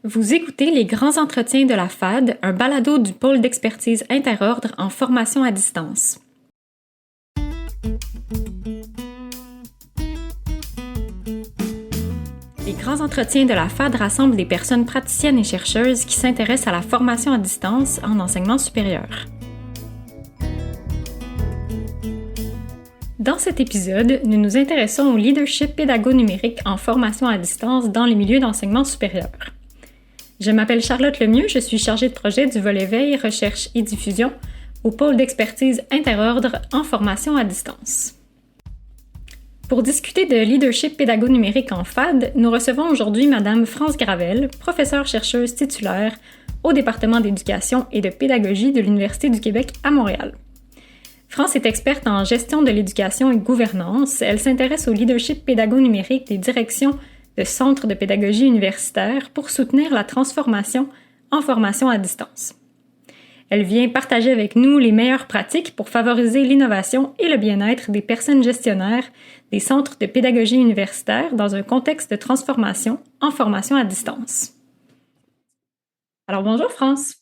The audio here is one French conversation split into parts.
Vous écoutez les grands entretiens de la FAD, un balado du pôle d'expertise interordre en formation à distance. Les grands entretiens de la FAD rassemblent des personnes praticiennes et chercheuses qui s'intéressent à la formation à distance en enseignement supérieur. Dans cet épisode, nous nous intéressons au leadership pédago-numérique en formation à distance dans les milieux d'enseignement supérieur. Je m'appelle Charlotte Lemieux, je suis chargée de projet du volet Veille, Recherche et Diffusion au pôle d'expertise interordre en formation à distance. Pour discuter de leadership pédago-numérique en FAD, nous recevons aujourd'hui Madame France Gravel, professeure-chercheuse titulaire au département d'éducation et de pédagogie de l'Université du Québec à Montréal. France est experte en gestion de l'éducation et gouvernance. Elle s'intéresse au leadership pédago-numérique des directions de centres de pédagogie universitaire pour soutenir la transformation en formation à distance. Elle vient partager avec nous les meilleures pratiques pour favoriser l'innovation et le bien-être des personnes gestionnaires des centres de pédagogie universitaire dans un contexte de transformation en formation à distance. Alors bonjour France.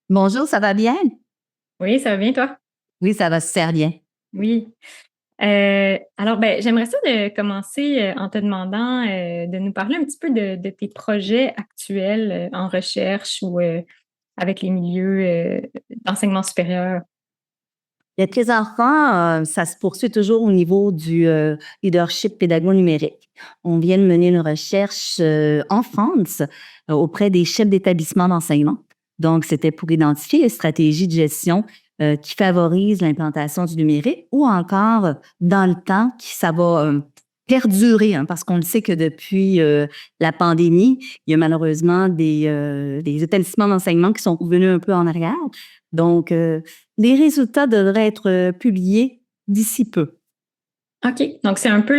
Bonjour, ça va bien? Oui, ça va bien toi? Oui, ça va super bien. Oui. Alors, j'aimerais ça de commencer en te demandant de nous parler un petit peu de tes projets actuels en recherche ou avec les milieux d'enseignement supérieur. Les présentement, ça se poursuit toujours au niveau du leadership pédago-numérique. On vient de mener une recherche en France auprès des chefs d'établissement d'enseignement. Donc, c'était pour identifier les stratégies de gestion qui favorisent l'implantation du numérique ou encore dans le temps, ça va perdurer, parce qu'on le sait que depuis la pandémie, il y a malheureusement des établissements d'enseignement qui sont revenus un peu en arrière. Donc, les résultats devraient être publiés d'ici peu. OK. Donc, c'est un peu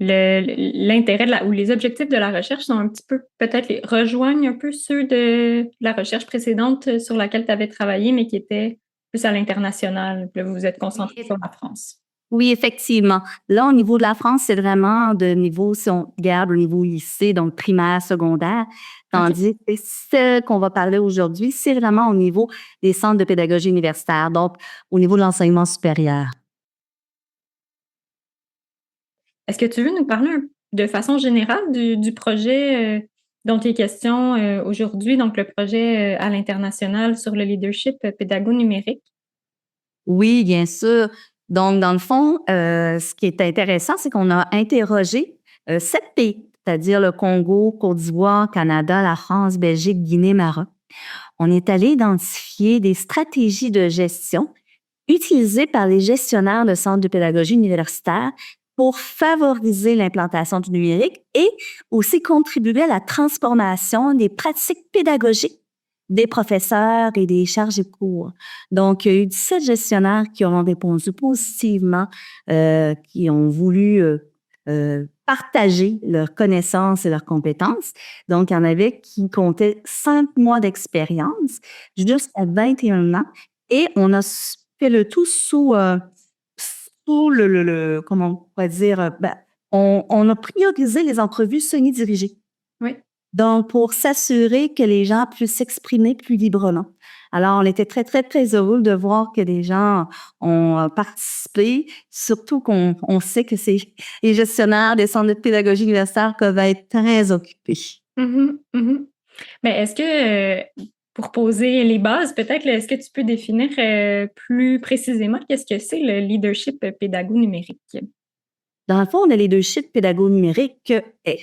l'intérêt ou les objectifs de la recherche sont un petit peu, peut-être, rejoignent un peu ceux de la recherche précédente sur laquelle tu avais travaillé, mais qui était plus à l'international. Là, vous vous êtes concentré sur la France. Oui, effectivement. Là, au niveau de la France, c'est vraiment de niveau, si on regarde au niveau lycée, donc primaire, secondaire, tandis que ce qu'on va parler aujourd'hui, c'est vraiment au niveau des centres de pédagogie universitaire, donc au niveau de l'enseignement supérieur. Est-ce que tu veux nous parler de façon générale du projet dont il est question aujourd'hui, donc le projet à l'international sur le leadership pédago-numérique? Oui, bien sûr. Donc, dans le fond, ce qui est intéressant, c'est qu'on a interrogé 7 pays, c'est-à-dire le Congo, Côte d'Ivoire, Canada, la France, Belgique, Guinée, Maroc. On est allé identifier des stratégies de gestion utilisées par les gestionnaires de centres de pédagogie universitaire pour favoriser l'implantation du numérique et aussi contribuer à la transformation des pratiques pédagogiques des professeurs et des chargés de cours. Donc, il y a eu 17 gestionnaires qui ont répondu positivement, qui ont voulu partager leurs connaissances et leurs compétences. Donc, il y en avait qui comptaient 5 mois d'expérience jusqu'à 21 ans. Et on a fait le tout sous comment on pourrait dire, on a priorisé les entrevues semi-dirigées. Oui. Donc, pour s'assurer que les gens puissent s'exprimer plus librement. Alors, on était très, très, très heureux de voir que les gens ont participé, surtout qu'on sait que les gestionnaires des centres de pédagogie universitaire peuvent être très occupés. Mm-hmm, mm-hmm. Mais est-ce que, pour poser les bases, peut-être, est-ce que tu peux définir plus précisément qu'est-ce que c'est le leadership pédago-numérique? Dans le fond, le leadership pédago-numérique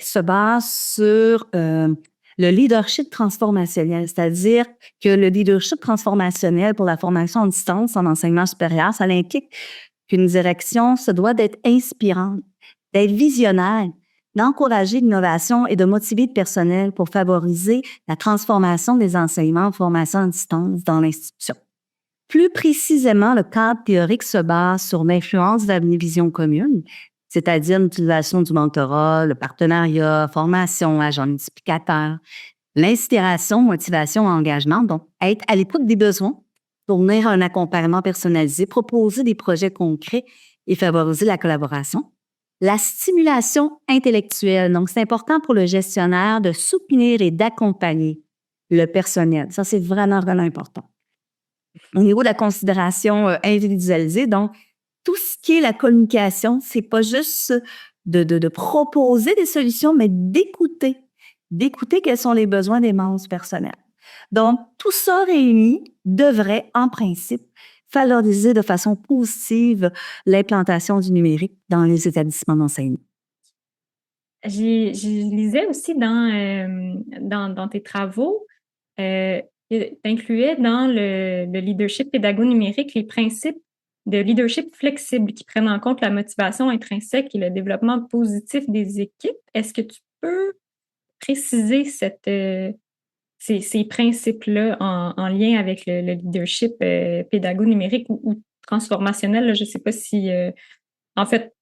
se base sur le leadership transformationnel, c'est-à-dire que le leadership transformationnel pour la formation à distance en enseignement supérieur, ça implique qu'une direction se doit d'être inspirante, d'être visionnaire, d'encourager l'innovation et de motiver le personnel pour favoriser la transformation des enseignements en formation à distance dans l'institution. Plus précisément, le cadre théorique se base sur l'influence de la vision commune, c'est-à-dire l'utilisation du mentorat, le partenariat, formation, agent multiplicateur, l'inspiration, motivation, engagement. Donc, être à l'écoute des besoins, fournir un accompagnement personnalisé, proposer des projets concrets et favoriser la collaboration. La stimulation intellectuelle. Donc, c'est important pour le gestionnaire de soutenir et d'accompagner le personnel. Ça, c'est vraiment, vraiment important. Au niveau de la considération individualisée, donc, tout ce qui est la communication, c'est pas juste de proposer des solutions, mais d'écouter quels sont les besoins des membres du personnel. Donc, tout ça réuni devrait, en principe, valoriser de façon positive l'implantation du numérique dans les établissements d'enseignement. Je lisais aussi dans tes travaux, tu incluais dans le leadership pédago-numérique les principes de leadership flexible qui prennent en compte la motivation intrinsèque et le développement positif des équipes. Est-ce que tu peux préciser ces principes-là en lien avec le leadership pédago-numérique ou transformationnel? Là? Je ne sais pas si, en fait,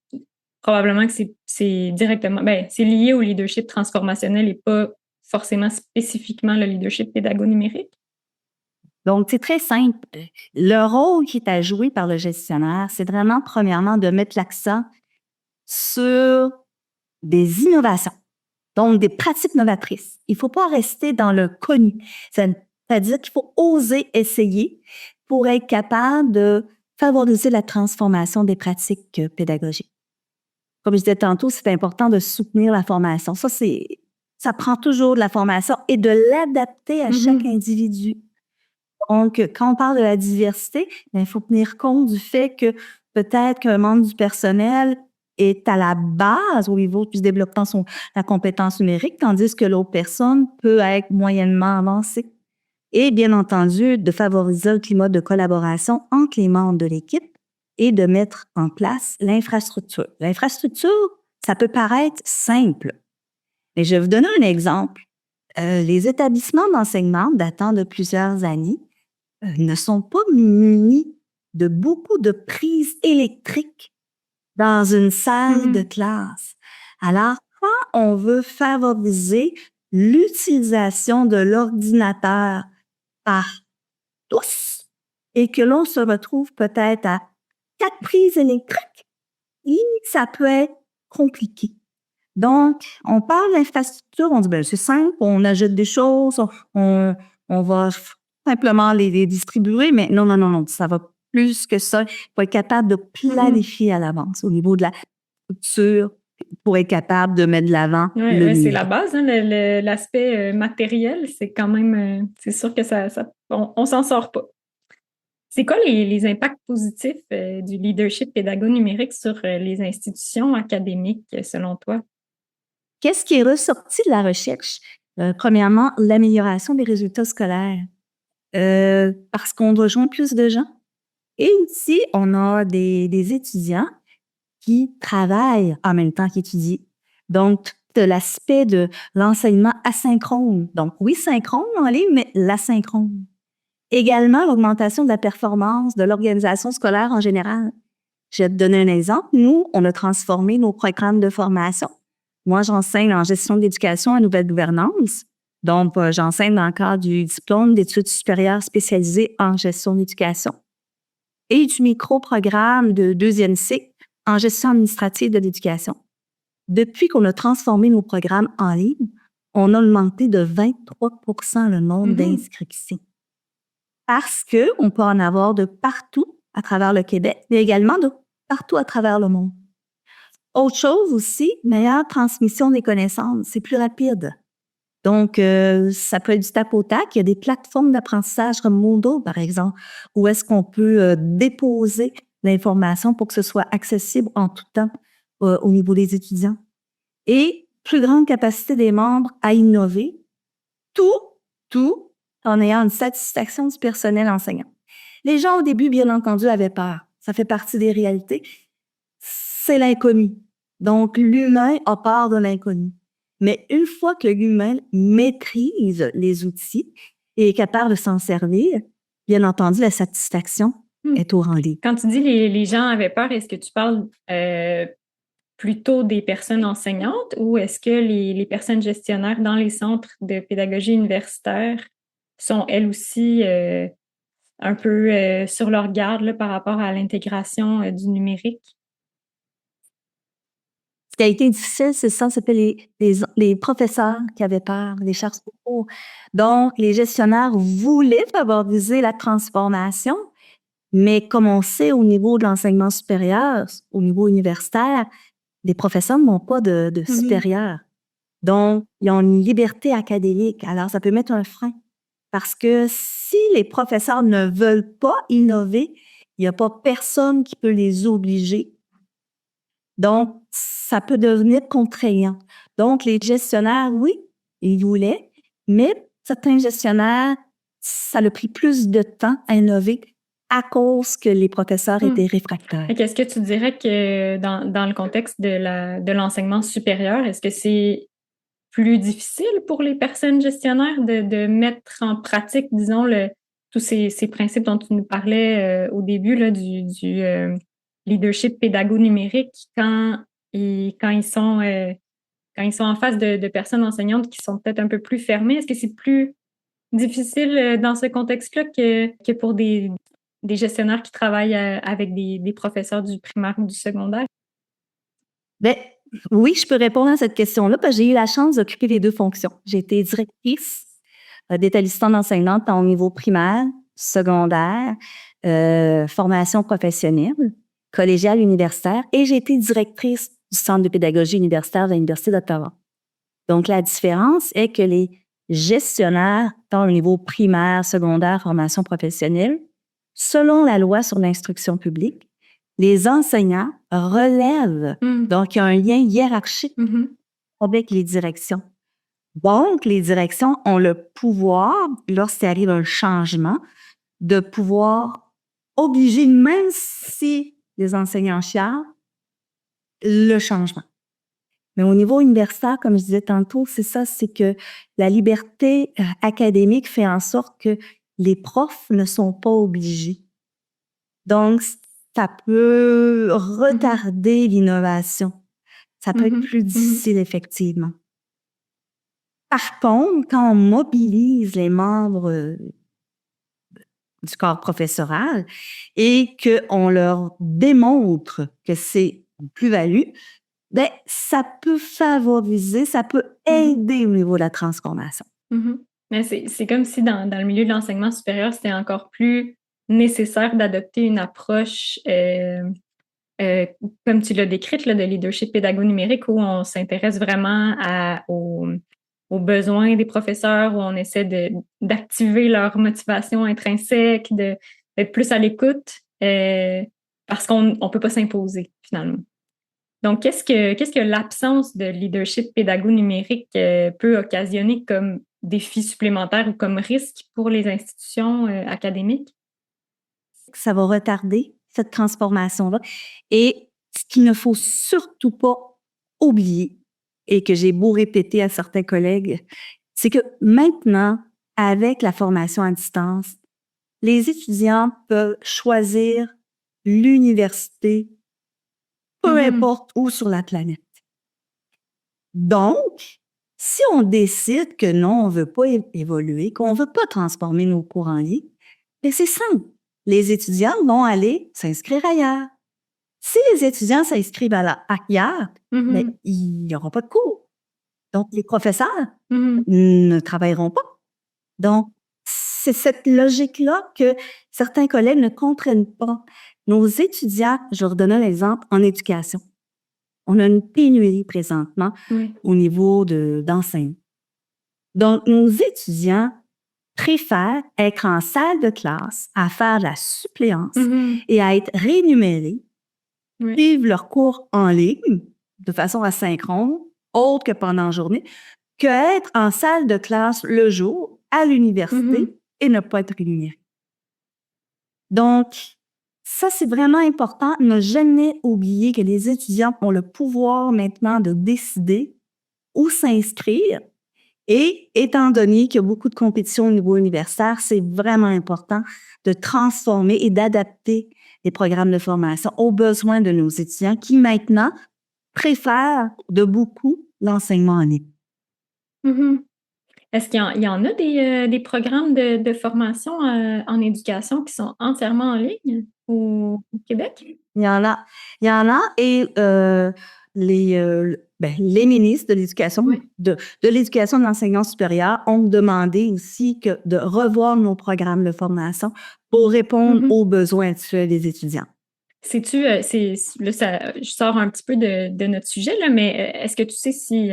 probablement que c'est directement, c'est lié au leadership transformationnel et pas forcément spécifiquement le leadership pédago-numérique. Donc, c'est très simple. Le rôle qui est à jouer par le gestionnaire, c'est vraiment, premièrement, de mettre l'accent sur des innovations, donc des pratiques novatrices. Il ne faut pas rester dans le connu. C'est-à-dire qu'il faut oser essayer pour être capable de favoriser la transformation des pratiques pédagogiques. Comme je disais tantôt, c'est important de soutenir la formation. Ça prend toujours de la formation et de l'adapter à chaque individu. Donc, quand on parle de la diversité, il faut tenir compte du fait que peut-être qu'un membre du personnel est à la base au niveau du développement de la compétence numérique, tandis que l'autre personne peut être moyennement avancée. Et bien entendu, de favoriser le climat de collaboration entre les membres de l'équipe et de mettre en place l'infrastructure. L'infrastructure, ça peut paraître simple, mais je vais vous donner un exemple. Les établissements d'enseignement datant de plusieurs années ne sont pas munis de beaucoup de prises électriques dans une salle de classe. Alors, quand on veut favoriser l'utilisation de l'ordinateur par tous et que l'on se retrouve peut-être à 4 prises électriques, ça peut être compliqué. Donc, on parle d'infrastructure, on dit, c'est simple, on ajoute des choses, on va simplement les distribuer, mais non, ça va plus que ça. Il faut être capable de planifier à l'avance au niveau de la structure pour être capable de mettre de l'avant le numérique. C'est la base, hein, l'aspect matériel, c'est quand même, c'est sûr que on s'en sort pas. C'est quoi les impacts positifs du leadership pédago-numérique sur les institutions académiques, selon toi? Qu'est-ce qui est ressorti de la recherche? Premièrement, l'amélioration des résultats scolaires. Parce qu'on rejoint plus de gens. Et aussi, on a des étudiants qui travaillent en même temps qu'ils étudient. Donc, de l'aspect de l'enseignement asynchrone. Donc, oui, synchrone en ligne, mais l'asynchrone. Également, l'augmentation de la performance de l'organisation scolaire en général. Je vais te donner un exemple. Nous, on a transformé nos programmes de formation. Moi, j'enseigne en gestion de l'éducation et nouvelle gouvernance. Donc, j'enseigne dans le cadre du diplôme d'études supérieures spécialisées en gestion de l'éducation et du micro-programme de deuxième cycle en gestion administrative de l'éducation. Depuis qu'on a transformé nos programmes en ligne, on a augmenté de 23 % le nombre d'inscriptions. Parce qu'on peut en avoir de partout à travers le Québec, mais également de partout à travers le monde. Autre chose aussi, meilleure transmission des connaissances, c'est plus rapide. Donc, ça peut être du tac au tac. Il y a des plateformes d'apprentissage comme Moodle, par exemple, où est-ce qu'on peut déposer l'information pour que ce soit accessible en tout temps au niveau des étudiants. Et plus grande capacité des membres à innover, tout en ayant une satisfaction du personnel enseignant. Les gens, au début, bien entendu, avaient peur. Ça fait partie des réalités. C'est l'inconnu. Donc, l'humain a peur de l'inconnu. Mais une fois que l'humain maîtrise les outils et est capable de s'en servir, bien entendu, la satisfaction est au rendez-vous. Quand tu dis les gens avaient peur, est-ce que tu parles plutôt des personnes enseignantes ou est-ce que les personnes gestionnaires dans les centres de pédagogie universitaire sont elles aussi un peu sur leur garde là, par rapport à l'intégration du numérique? qui a été difficile, c'est ça, c'était les professeurs qui avaient peur, les charges de cours. Donc, les gestionnaires voulaient favoriser la transformation, mais comme on sait au niveau de l'enseignement supérieur, au niveau universitaire, les professeurs n'ont pas de supérieur. Donc, ils ont une liberté académique. Alors, ça peut mettre un frein. Parce que si les professeurs ne veulent pas innover, il n'y a pas personne qui peut les obliger. Donc, ça peut devenir contraignant. Donc, les gestionnaires, oui, ils voulaient, mais certains gestionnaires, ça a pris plus de temps à innover à cause que les professeurs étaient réfractaires. Est-ce que tu dirais que dans le contexte de l'enseignement supérieur, est-ce que c'est plus difficile pour les personnes gestionnaires de mettre en pratique, disons, tous ces principes dont tu nous parlais au début là, du leadership pédago-numérique quand ils sont en face de personnes enseignantes qui sont peut-être un peu plus fermées? Est-ce que c'est plus difficile dans ce contexte-là que pour des gestionnaires qui travaillent avec des professeurs du primaire ou du secondaire? Ben, oui, je peux répondre à cette question-là parce que j'ai eu la chance d'occuper les deux fonctions. J'ai été directrice d'établissement d'enseignante au niveau primaire, secondaire, formation professionnelle, collégiale, universitaire, et j'ai été directrice du Centre de pédagogie universitaire de l'Université d'Ottawa. Donc, la différence est que les gestionnaires, tant au niveau primaire, secondaire, formation professionnelle, selon la loi sur l'instruction publique, les enseignants relèvent. Donc, il y a un lien hiérarchique avec les directions. Donc, les directions ont le pouvoir, lorsqu'il arrive un changement, de pouvoir obliger, même si les enseignants chialent, le changement. Mais au niveau universitaire, comme je disais tantôt, c'est ça, c'est que la liberté académique fait en sorte que les profs ne sont pas obligés. Donc, ça peut retarder l'innovation. Ça peut être plus difficile, effectivement. Par contre, quand on mobilise les membres du corps professoral et qu'on leur démontre que c'est une plus-value, ben, ça peut favoriser, ça peut aider au niveau de la transformation. Mais c'est comme si dans le milieu de l'enseignement supérieur, c'était encore plus nécessaire d'adopter une approche, comme tu l'as décrite, là, de leadership pédago-numérique, où on s'intéresse vraiment aux besoins des professeurs, où on essaie d'activer leur motivation intrinsèque, d'être plus à l'écoute, parce qu'on ne peut pas s'imposer, finalement. Donc, qu'est-ce que l'absence de leadership pédago-numérique peut occasionner comme défi supplémentaire ou comme risque pour les institutions académiques? Ça va retarder cette transformation-là. Et ce qu'il ne faut surtout pas oublier, et que j'ai beau répéter à certains collègues, c'est que maintenant, avec la formation à distance, les étudiants peuvent choisir l'université, peu importe où sur la planète. Donc, si on décide que non, on veut pas évoluer, qu'on veut pas transformer nos cours en ligne, bien c'est simple. Les étudiants vont aller s'inscrire ailleurs. Si les étudiants s'inscrivent ailleurs, mais il n'y aura pas de cours. Donc, les professeurs ne travailleront pas. Donc, c'est cette logique-là que certains collègues ne comprennent pas. Nos étudiants, je leur donne un exemple en éducation. On a une pénurie présentement au niveau d'enseignants. Donc, nos étudiants préfèrent être en salle de classe, à faire de la suppléance et à être rémunérés, suivre leurs cours en ligne de façon asynchrone, autre que pendant la journée, qu'être en salle de classe le jour, à l'université, et ne pas être rémunérés. Donc, ça, c'est vraiment important. Ne jamais oublier que les étudiants ont le pouvoir maintenant de décider où s'inscrire. Et étant donné qu'il y a beaucoup de compétitions au niveau universitaire, c'est vraiment important de transformer et d'adapter les programmes de formation aux besoins de nos étudiants qui, maintenant, préfèrent de beaucoup l'enseignement en ligne. Est-ce qu'il y en a des programmes de formation en éducation qui sont entièrement en ligne au Québec? Il y en a. Et les ministres de l'éducation, Oui. de l'éducation et de l'enseignement supérieur ont demandé aussi de revoir nos programmes de formation pour répondre Mhm. aux besoins actuels des étudiants. Sais-tu, là, je sors un petit peu de notre sujet, là, mais est-ce que tu sais si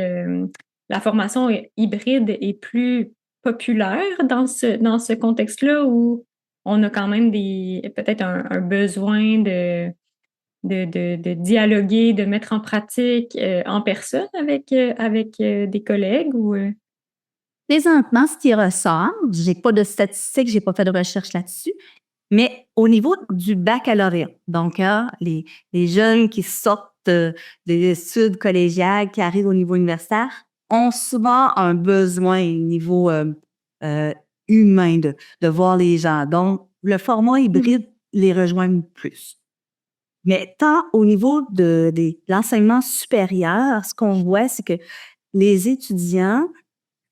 la formation hybride est plus populaire dans ce contexte-là où on a quand même peut-être un besoin de dialoguer, de mettre en pratique en personne avec des collègues ou. Présentement, ce qui ressort, j'ai pas de statistiques, j'ai pas fait de recherche là-dessus, mais au niveau du baccalauréat, donc les jeunes qui sortent des études collégiales, qui arrivent au niveau universitaire, ont souvent un besoin au niveau euh, humain de voir les gens. Donc, le format hybride les rejoint plus. Mais tant au niveau de l'enseignement supérieur, ce qu'on voit, c'est que les étudiants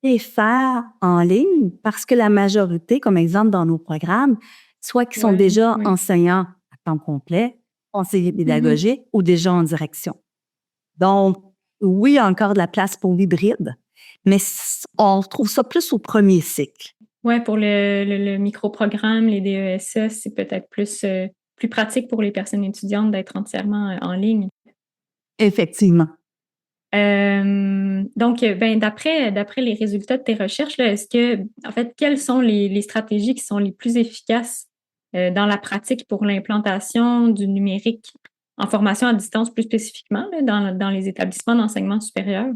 préfèrent en ligne parce que la majorité, comme exemple dans nos programmes, soit qui sont Ouais, déjà ouais. enseignants à temps complet, conseillers Mhm. pédagogiques ou déjà en direction. Donc, oui, il y a encore de la place pour l'hybride, mais on retrouve ça plus au premier cycle. Ouais, pour le micro-programme, les DESE, c'est peut-être plus pratique pour les personnes étudiantes d'être entièrement en ligne. Effectivement. Donc, ben, d'après les résultats de tes recherches, là, en fait, quelles sont les stratégies qui sont les plus efficaces dans la pratique pour l'implantation du numérique en formation à distance, plus spécifiquement, là, dans les établissements d'enseignement supérieur?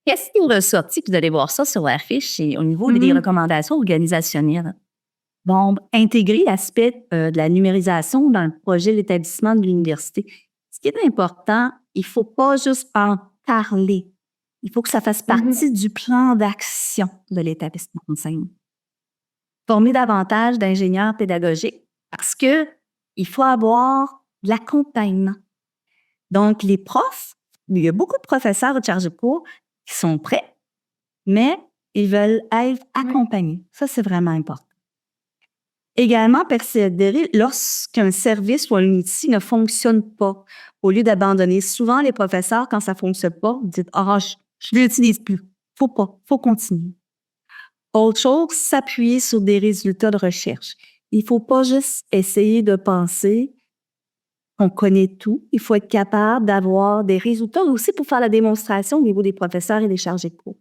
Qu'est-ce qui est ressorti? Vous allez voir ça sur la fiche, c'est au niveau des Mhm. recommandations organisationnelles. Bon, intégrer l'aspect de la numérisation dans le projet de l'établissement de l'université. Ce qui est important, il ne faut pas juste en parler. Il faut que ça fasse Mhm. partie du plan d'action de l'établissement d'enseignement. Former davantage d'ingénieurs pédagogiques parce que il faut avoir de l'accompagnement. Donc, les profs, il y a beaucoup de professeurs de charge de cours qui sont prêts, mais ils veulent être Oui. accompagnés. Ça, c'est vraiment important. Également, persévérer lorsqu'un service ou un outil ne fonctionne pas, au lieu d'abandonner. Souvent, les professeurs, quand ça ne fonctionne pas, disent « Ah, je ne l'utilise plus. » Faut pas, faut continuer. Autre chose, s'appuyer sur des résultats de recherche. Il ne faut pas juste essayer de penser qu'on connaît tout. Il faut être capable d'avoir des résultats aussi pour faire la démonstration au niveau des professeurs et des chargés de cours.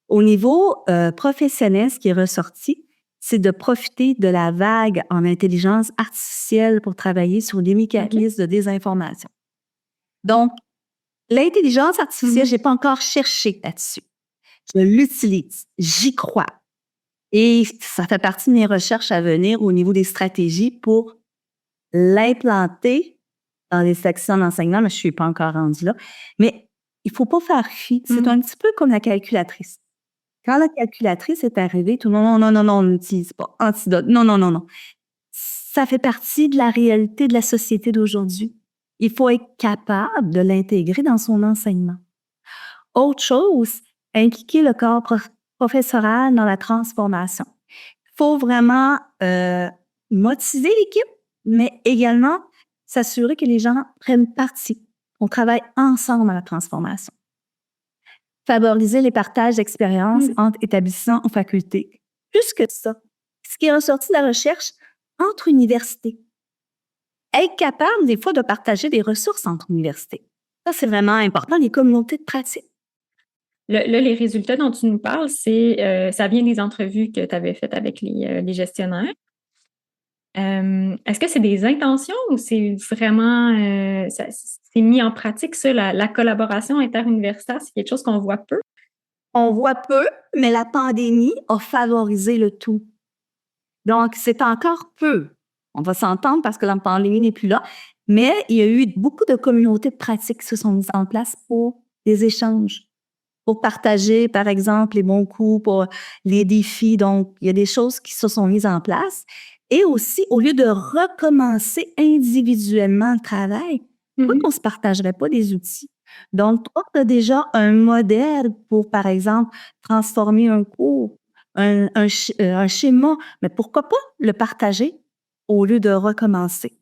Au niveau professionnel, ce qui est ressorti, c'est de profiter de la vague en intelligence artificielle pour travailler sur les mécanismes de désinformation. Donc, l'intelligence artificielle, je n'ai pas encore cherché là-dessus. Je l'utilise, j'y crois. Et ça fait partie de mes recherches à venir au niveau des stratégies pour l'implanter dans les sections d'enseignement, mais je ne suis pas encore rendue là. Mais il ne faut pas faire fi. C'est un petit peu comme la calculatrice. Quand la calculatrice est arrivée, tout le monde, non, non, non, on n'utilise pas. Antidote, non, non, non, non. Ça fait partie de la réalité de la société d'aujourd'hui. Il faut être capable de l'intégrer dans son enseignement. Autre chose, impliquer le corps professoral dans la transformation. Il faut vraiment motiver l'équipe, mais également s'assurer que les gens prennent partie. On travaille ensemble à la transformation. Favoriser les partages d'expériences entre établissements ou facultés. Plus que ça, ce qui est ressorti de la recherche entre universités. Être capable, des fois, de partager des ressources entre universités. Ça, c'est vraiment important, les communautés de pratique. Là, les résultats dont tu nous parles, ça vient des entrevues que tu avais faites avec les gestionnaires. Est-ce que c'est des intentions ou c'est vraiment c'est mis en pratique, ça, la collaboration interuniversitaire? C'est quelque chose qu'on voit peu? On voit peu, mais la pandémie a favorisé le tout. Donc, c'est encore peu. On va s'entendre parce que la pandémie n'est plus là, mais il y a eu beaucoup de communautés de pratique qui se sont mises en place pour des échanges, pour partager, par exemple, les bons coups, pour les défis. Donc, il y a des choses qui se sont mises en place. Et aussi, au lieu de recommencer individuellement le travail, pourquoi qu'on ne se partagerait pas des outils? Donc, toi, tu as déjà un modèle pour, par exemple, transformer un cours, un schéma, mais pourquoi pas le partager au lieu de recommencer?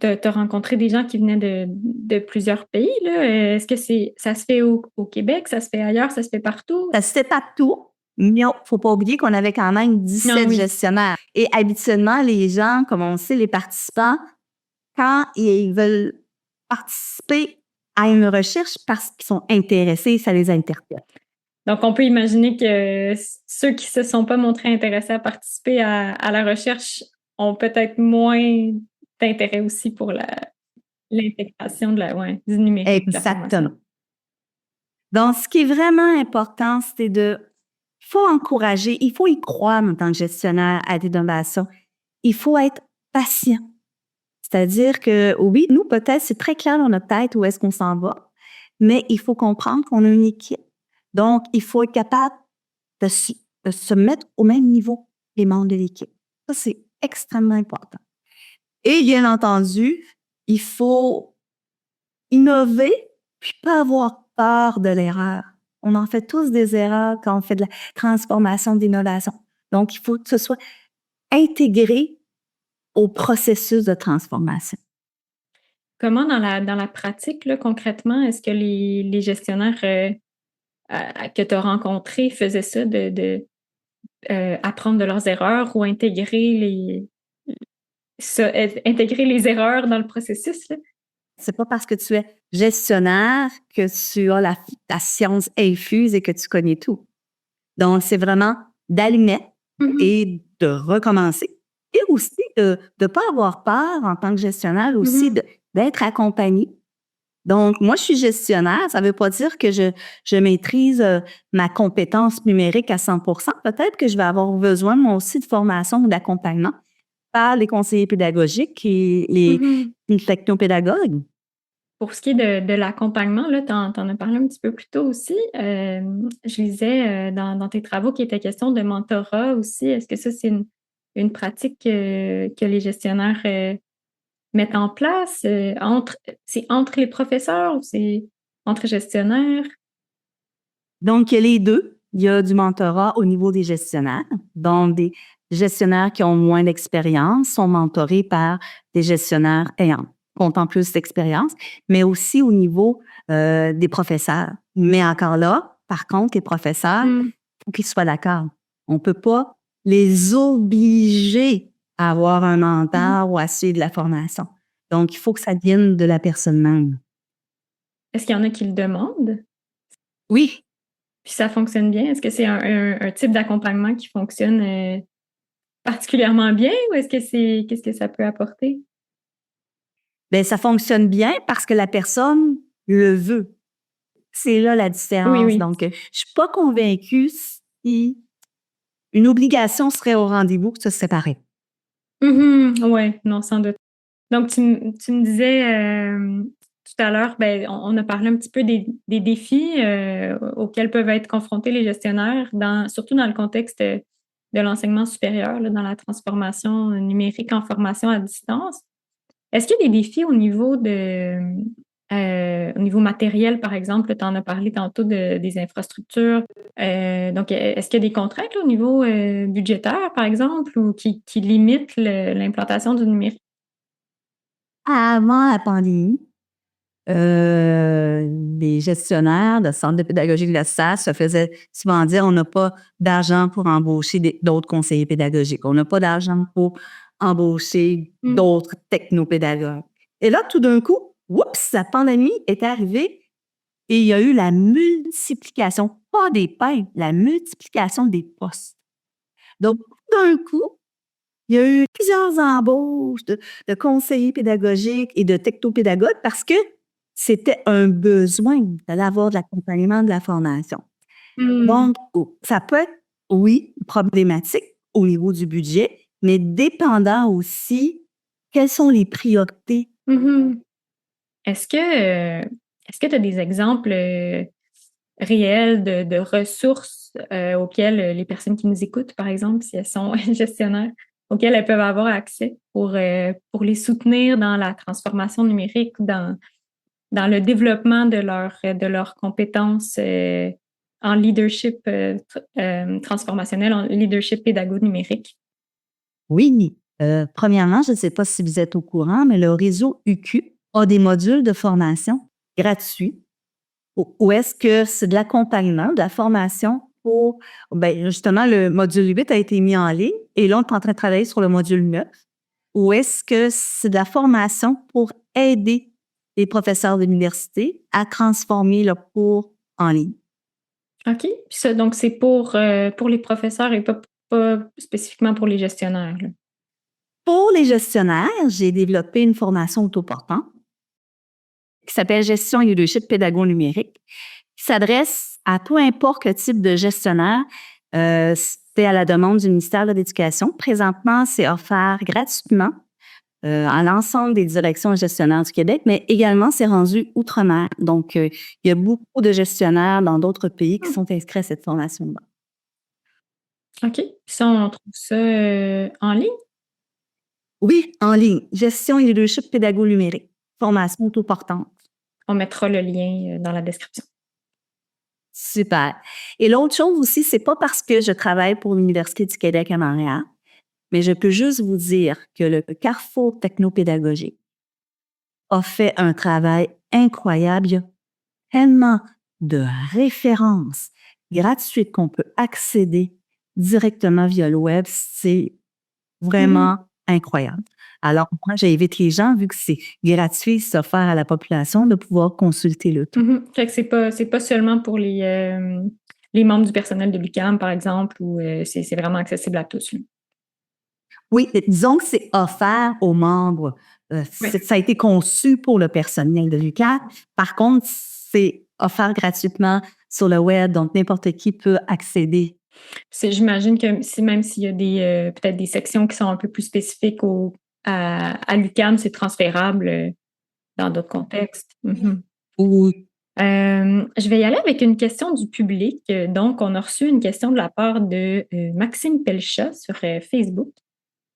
t'as rencontré des gens qui venaient de plusieurs pays, là. Est-ce que ça se fait au Québec, ça se fait ailleurs, ça se fait partout? Ça se fait partout, mais il ne faut pas oublier qu'on avait quand même Non, 17 oui. gestionnaires. Et habituellement, les gens, comme on sait, les participants, quand ils veulent participer à une recherche parce qu'ils sont intéressés, ça les interpelle. Donc, on peut imaginer que ceux qui se sont pas montrés intéressés à participer à la recherche ont peut-être moins d'intérêt aussi pour l'intégration du numérique, de la Exactement. formation. Donc, ce qui est vraiment important, c'est il faut encourager, il faut y croire en tant que gestionnaire à l'innovation. Il faut être patient. C'est-à-dire que, oui, nous, peut-être, c'est très clair dans notre tête où est-ce qu'on s'en va, mais il faut comprendre qu'on a une équipe. Donc, il faut être capable de se mettre au même niveau que les membres de l'équipe. Ça, c'est extrêmement important. Et bien entendu, il faut innover, puis pas avoir peur de l'erreur. On en fait tous des erreurs quand on fait de la transformation, d'innovation. Donc, il faut que ce soit intégré au processus de transformation. Comment dans la pratique, là, concrètement, est-ce que les gestionnaires que tu as rencontrés faisaient ça de apprendre de leurs erreurs ou intégrer les erreurs dans le processus, là? C'est pas parce que tu es gestionnaire que tu as ta science infuse et que tu connais tout. Donc, c'est vraiment d'aligner et de recommencer. Et aussi de ne pas avoir peur en tant que gestionnaire aussi d'être accompagné. Donc, moi, je suis gestionnaire. Ça ne veut pas dire que je maîtrise ma compétence numérique à 100 %. Peut-être que je vais avoir besoin, moi aussi, de formation ou d'accompagnement par les conseillers pédagogiques et les technopédagogues. Pour ce qui est de l'accompagnement, là, t'en as parlé un petit peu plus tôt aussi. Je lisais dans tes travaux qu'il était question de mentorat aussi. Est-ce que ça, c'est une pratique que les gestionnaires mettent en place? C'est entre les professeurs ou c'est entre gestionnaires? Donc, il y a les deux. Il y a du mentorat au niveau des gestionnaires. Donc, des gestionnaires qui ont moins d'expérience sont mentorés par des gestionnaires comptant plus d'expérience, mais aussi au niveau des professeurs. Mais encore là, par contre, les professeurs, il faut qu'ils soient d'accord. On ne peut pas les obliger à avoir un mentor ou à suivre de la formation. Donc, il faut que ça vienne de la personne même. Est-ce qu'il y en a qui le demandent? Oui. Puis ça fonctionne bien? Est-ce que c'est un type d'accompagnement qui fonctionne particulièrement bien ou qu'est-ce que ça peut apporter? Bien, ça fonctionne bien parce que la personne le veut. C'est là la différence. Oui. Donc, je ne suis pas convaincue si une obligation serait au rendez-vous que ça se séparait. Oui, non, sans doute. Donc, tu me disais tout à l'heure, ben, on a parlé un petit peu des défis auxquels peuvent être confrontés les gestionnaires, surtout dans le contexte de l'enseignement supérieur, là, dans la transformation numérique en formation à distance. Est-ce qu'il y a des défis au niveau matériel, par exemple? Tu en as parlé tantôt des infrastructures. Donc, est-ce qu'il y a des contraintes là, au niveau budgétaire, par exemple, ou qui limitent l'implantation du numérique? Avant la pandémie, les gestionnaires de centres de pédagogie de la SAS se faisaient souvent dire on n'a pas d'argent pour embaucher d'autres conseillers pédagogiques. On n'a pas d'argent pour embaucher d'autres technopédagogues. Et là, tout d'un coup, oups, la pandémie est arrivée et il y a eu la multiplication, pas des paies, la multiplication des postes. Donc, tout d'un coup, il y a eu plusieurs embauches de conseillers pédagogiques et de technopédagogues parce que c'était un besoin d'avoir de l'accompagnement, de la formation. Donc, ça peut être, oui, problématique au niveau du budget, mais dépendant aussi quelles sont les priorités. Est-ce que tu as des exemples réels de ressources auxquelles les personnes qui nous écoutent, par exemple, si elles sont gestionnaires, auxquelles elles peuvent avoir accès pour les soutenir dans la transformation numérique, dans le développement de leurs compétences en leadership transformationnel, en leadership pédago numérique? Oui, Premièrement, je ne sais pas si vous êtes au courant, mais le réseau UQ a des modules de formation gratuits où est-ce que c'est de l'accompagnement, de la formation pour, ben, justement, le module 8 a été mis en ligne et là, on est en train de travailler sur le module 9, où est-ce que c'est de la formation pour aider les professeurs d'université à transformer leurs cours en ligne. OK. Puis ça, donc, c'est pour les professeurs et pas spécifiquement pour les gestionnaires, là. Pour les gestionnaires, j'ai développé une formation autoportante qui s'appelle Gestion et leadership pédago-numérique, qui s'adresse à peu importe le type de gestionnaire. C'est à la demande du ministère de l'Éducation. Présentement, c'est offert gratuitement à l'ensemble des directions gestionnaires du Québec, mais également, c'est rendu outre-mer. Donc, il y a beaucoup de gestionnaires dans d'autres pays qui sont inscrits à cette formation-là. OK. Puis ça, on trouve ça en ligne? Oui, en ligne. Gestion et leadership pédago-numérique. Formation autoportante. On mettra le lien dans la description. Super. Et l'autre chose aussi, c'est pas parce que je travaille pour l'Université du Québec à Montréal, mais je peux juste vous dire que le Carrefour technopédagogique a fait un travail incroyable. Il y a tellement de références gratuites qu'on peut accéder directement via le web. C'est vraiment incroyable. Alors, moi, j'invite les gens, vu que c'est gratuit, c'est offert à la population, de pouvoir consulter le tout. Fait que c'est pas seulement pour les membres du personnel de l'UQAM, par exemple, ou c'est vraiment accessible à tous, là. Oui, disons que c'est offert aux membres. Oui. Ça a été conçu pour le personnel de l'UQAM. Par contre, c'est offert gratuitement sur le web, donc n'importe qui peut accéder. J'imagine que même s'il y a peut-être des sections qui sont un peu plus spécifiques à l'UQAM, c'est transférable dans d'autres contextes. Oui. Je vais y aller avec une question du public. Donc, on a reçu une question de la part de Maxime Pelcha sur Facebook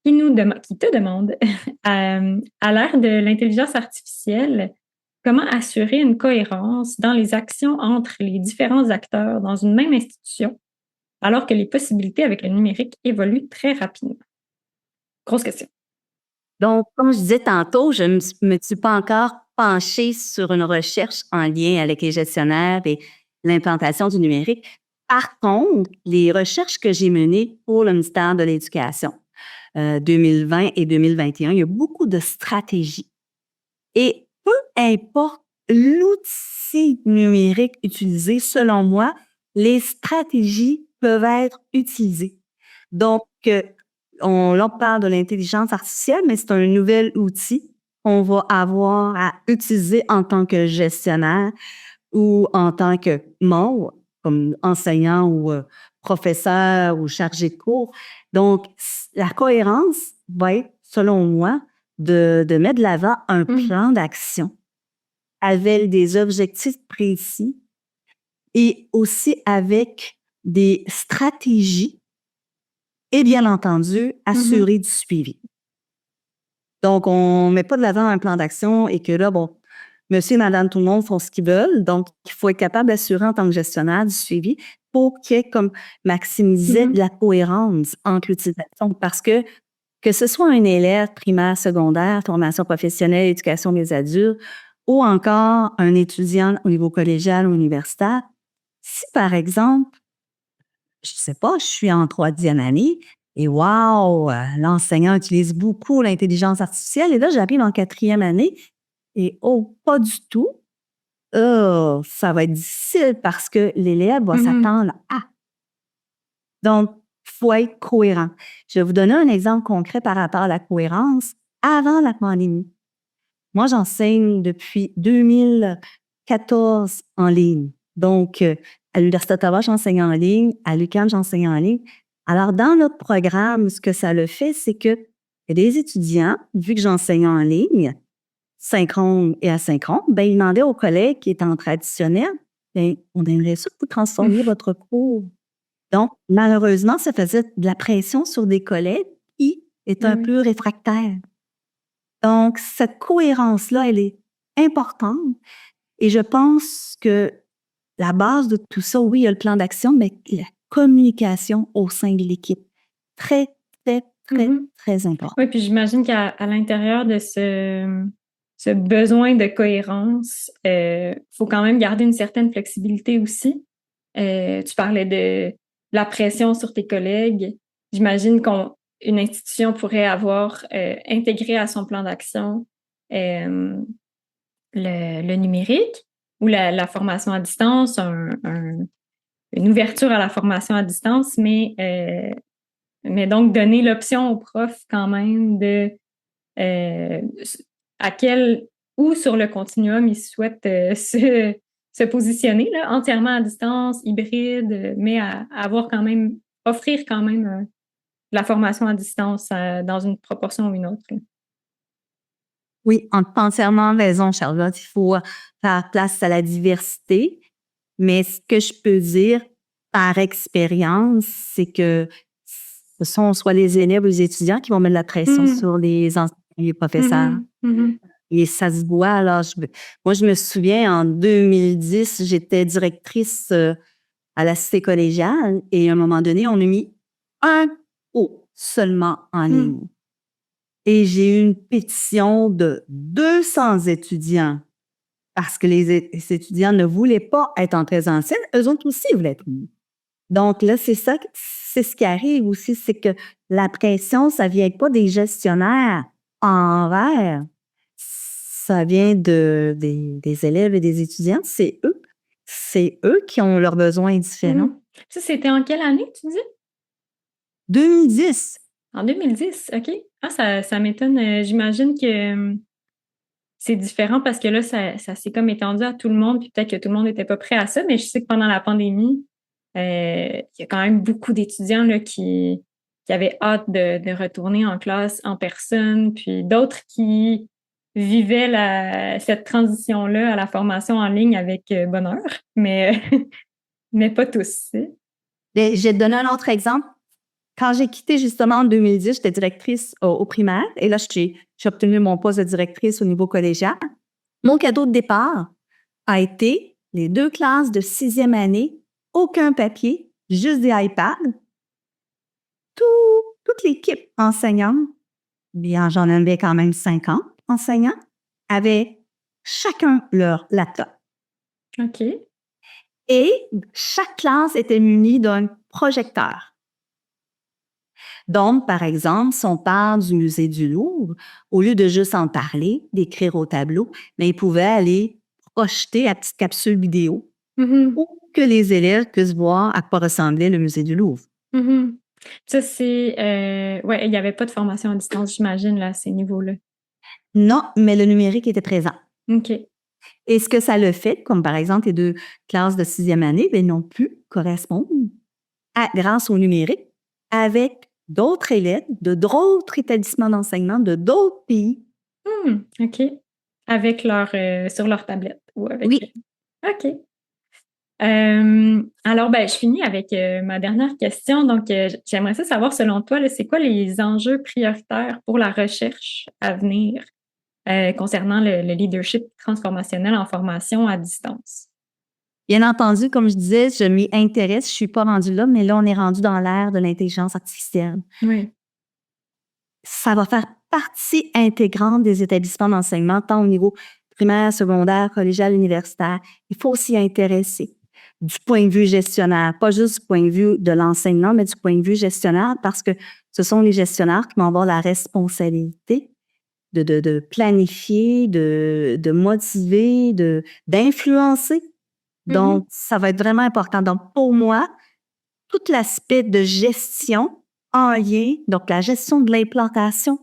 qui te demande, à l'ère de l'intelligence artificielle, comment assurer une cohérence dans les actions entre les différents acteurs dans une même institution, alors que les possibilités avec le numérique évoluent très rapidement? Grosse question. Donc, comme je disais tantôt, je ne me suis pas encore penchée sur une recherche en lien avec les gestionnaires et l'implantation du numérique. Par contre, les recherches que j'ai menées pour le ministère de l'Éducation, 2020 et 2021, il y a beaucoup de stratégies. Et peu importe l'outil numérique utilisé, selon moi, les stratégies peuvent être utilisées. Donc, là, on parle de l'intelligence artificielle, mais c'est un nouvel outil qu'on va avoir à utiliser en tant que gestionnaire ou en tant que membre, comme enseignant ou professeur ou chargé de cours. Donc, la cohérence va être, selon moi, de mettre de l'avant un plan d'action avec des objectifs précis et aussi avec des stratégies et, bien entendu, assurer du suivi. Donc, on ne met pas de l'avant un plan d'action et que là, bon, monsieur et madame, tout le monde font ce qu'ils veulent. Donc, il faut être capable d'assurer en tant que gestionnaire du suivi pour qu'il y ait, comme Maxime disait, de la cohérence entre l'utilisation. Parce que ce soit un élève primaire, secondaire, formation professionnelle, éducation des adultes, ou encore un étudiant au niveau collégial ou universitaire, si par exemple, je ne sais pas, je suis en 3e année et wow, l'enseignant utilise beaucoup l'intelligence artificielle et là, j'arrive en 4e année et oh, pas du tout. Ça va être difficile parce que l'élève va s'attendre à. Donc, il faut être cohérent. Je vais vous donner un exemple concret par rapport à la cohérence avant la pandémie. Moi, j'enseigne depuis 2014 en ligne. Donc, à l'Université d'Ottawa, j'enseigne en ligne. À l'UQAM, j'enseigne en ligne. Alors, dans notre programme, ce que ça le fait, c'est que les étudiants, vu que j'enseigne en ligne, synchrone et asynchrone, ben, ils demandaient aux collègues qui étaient en traditionnel, ben, on aimerait ça que vous transformiez votre cours. Donc, malheureusement, ça faisait de la pression sur des collègues qui étaient un peu réfractaires. Donc, cette cohérence-là, elle est importante et je pense que la base de tout ça, oui, il y a le plan d'action, mais la communication au sein de l'équipe. Très, très, Très, très important. Oui, puis j'imagine qu'à l'intérieur de ce besoin de cohérence, faut quand même garder une certaine flexibilité aussi. Tu parlais de la pression sur tes collègues. J'imagine qu'une institution pourrait avoir intégré à son plan d'action le numérique ou la formation à distance, une ouverture à la formation à distance, mais donc donner l'option aux profs quand même de euh, à quel où sur le continuum ils souhaitent se positionner là, entièrement à distance, hybride, mais à avoir quand même offrir quand même de la formation à distance dans une proportion ou une autre. Oui, entièrement raison, Charlotte. Il faut faire place à la diversité. Mais ce que je peux dire par expérience, c'est que ce sont soit les élèves ou les étudiants qui vont mettre la pression sur les enseignants et les professeurs. Et ça se voit. Alors, moi, je me souviens, en 2010, j'étais directrice à la cité collégiale et à un moment donné, on a mis un cours seulement en ligne. Et j'ai eu une pétition de 200 étudiants parce que les étudiants ne voulaient pas être en présentiel. Eux autres aussi voulaient être venus. Donc là, c'est ce qui arrive aussi, c'est que la pression, ça vient pas des gestionnaires envers, ça vient des élèves et des étudiants. C'est eux. C'est eux qui ont leurs besoins différents. Ça, c'était en quelle année, tu dis? 2010. En 2010, OK. Ah, ça m'étonne. J'imagine que c'est différent parce que là, ça s'est comme étendu à tout le monde, puis peut-être que tout le monde n'était pas prêt à ça, mais je sais que pendant la pandémie, il y a quand même beaucoup d'étudiants là, qui avaient hâte de retourner en classe en personne, puis d'autres qui vivaient cette transition-là à la formation en ligne avec bonheur, mais, mais pas tous. Je vais te donner un autre exemple. Quand j'ai quitté justement en 2010, j'étais directrice au primaire et là, j'ai obtenu mon poste de directrice au niveau collégial. Mon cadeau de départ a été les 2 classes de 6e année, aucun papier, juste des iPads. Toute l'équipe enseignante, bien, j'en avais quand même 50 enseignants, avaient chacun leur laptop. OK. Et chaque classe était munie d'un projecteur. Donc, par exemple, si on parle du musée du Louvre, au lieu de juste en parler, d'écrire au tableau, mais ils pouvaient aller projeter la petite capsule vidéo pour que les élèves puissent voir à quoi ressemblait le musée du Louvre. Ça, c'est... ouais, il n'y avait pas de formation à distance, j'imagine, là, à ces niveaux-là. Non, mais le numérique était présent. OK. Et ce que ça le fait, comme par exemple les 2 classes de 6e année, bien, n'ont pu correspondre grâce au numérique avec d'autres élèves de d'autres établissements d'enseignement de d'autres pays. OK. Avec sur leur tablette ou avec... Oui. OK. Alors, je finis avec ma dernière question. Donc, j'aimerais ça savoir, selon toi, là, c'est quoi les enjeux prioritaires pour la recherche à venir concernant le leadership transformationnel en formation à distance? Bien entendu, comme je disais, je m'y intéresse. Je ne suis pas rendue là, mais là, on est rendu dans l'ère de l'intelligence artificielle. Oui. Ça va faire partie intégrante des établissements d'enseignement, tant au niveau primaire, secondaire, collégial, universitaire. Il faut s'y intéresser du point de vue gestionnaire, pas juste du point de vue de l'enseignant, mais du point de vue gestionnaire, parce que ce sont les gestionnaires qui vont avoir la responsabilité de planifier, de motiver, d'influencer. Donc, ça va être vraiment important. Donc, pour moi, tout l'aspect de gestion en lien, donc la gestion de l'implantation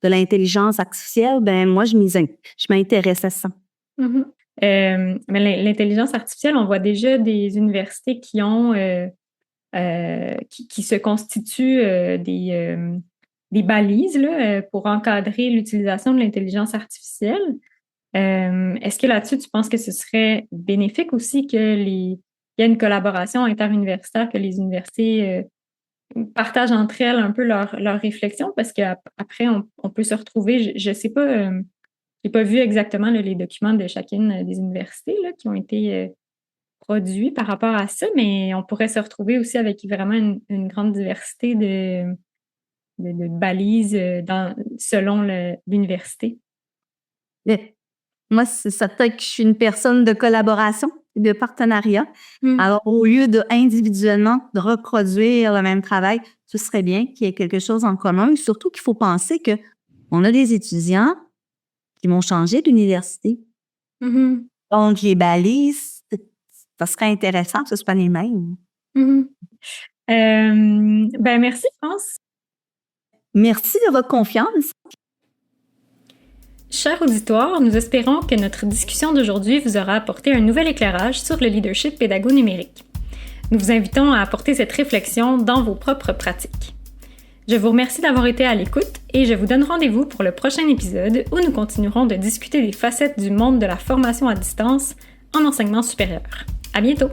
de l'intelligence artificielle, ben moi, je m'intéresse à ça. Mais l'intelligence artificielle, on voit déjà des universités qui ont qui se constituent des balises là, pour encadrer l'utilisation de l'intelligence artificielle. Est-ce que là-dessus, tu penses que ce serait bénéfique aussi qu'il y ait une collaboration interuniversitaire, que les universités partagent entre elles un peu leurs réflexions? Parce qu'après, on peut se retrouver, je ne sais pas, j'ai pas vu exactement là, les documents de chacune des universités là, qui ont été produits par rapport à ça, mais on pourrait se retrouver aussi avec vraiment une grande diversité de balises selon l'université? Moi, c'est certain que je suis une personne de collaboration, de partenariat. Mm. Alors, au lieu de individuellement de reproduire le même travail, ce serait bien qu'il y ait quelque chose en commun. Surtout qu'il faut penser qu'on a des étudiants qui vont changer d'université. Mm-hmm. Donc, les balises, ça serait intéressant que ce ne soit pas les mêmes. Mm-hmm. Merci, France. Merci de votre confiance. Cher auditoire, nous espérons que notre discussion d'aujourd'hui vous aura apporté un nouvel éclairage sur le leadership pédago-numérique. Nous vous invitons à apporter cette réflexion dans vos propres pratiques. Je vous remercie d'avoir été à l'écoute et je vous donne rendez-vous pour le prochain épisode où nous continuerons de discuter des facettes du monde de la formation à distance en enseignement supérieur. À bientôt!